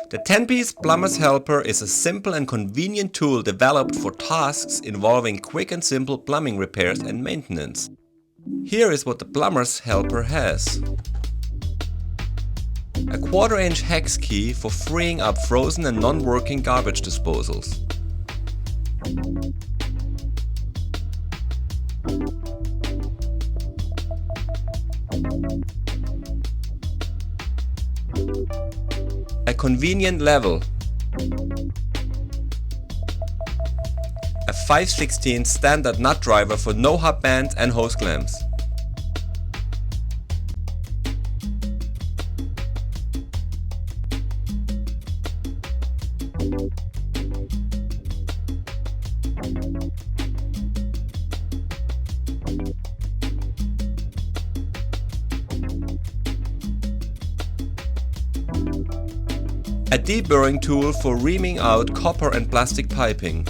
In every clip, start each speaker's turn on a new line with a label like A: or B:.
A: The 10-piece plumber's helper is a simple and convenient tool developed for tasks involving quick and simple plumbing repairs and maintenance. Here is what the plumber's helper has. A 1/4-inch hex key for freeing up frozen and non-working garbage disposals. A convenient level. A 5/16 standard nut driver for no-hub bands and hose clamps. A deburring tool for reaming out copper and plastic piping.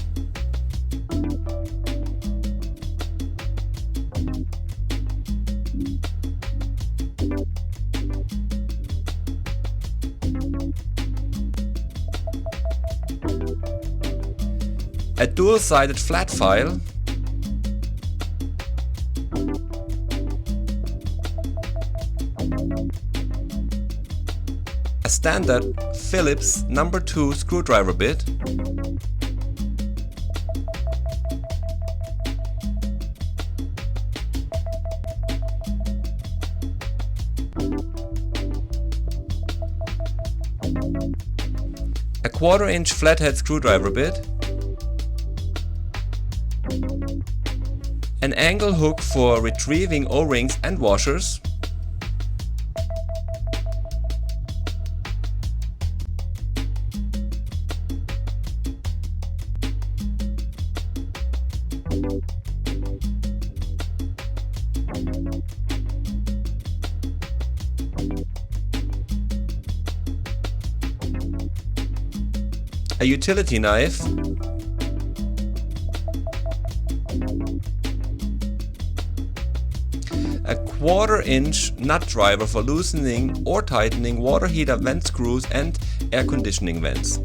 A: A dual-sided flat file. A standard Phillips No. 2 screwdriver bit. A 1/4-inch flathead screwdriver bit. An angle hook for retrieving O-rings and washers. A utility knife. A 1/4-inch nut driver for loosening or tightening water heater vent screws and air conditioning vents.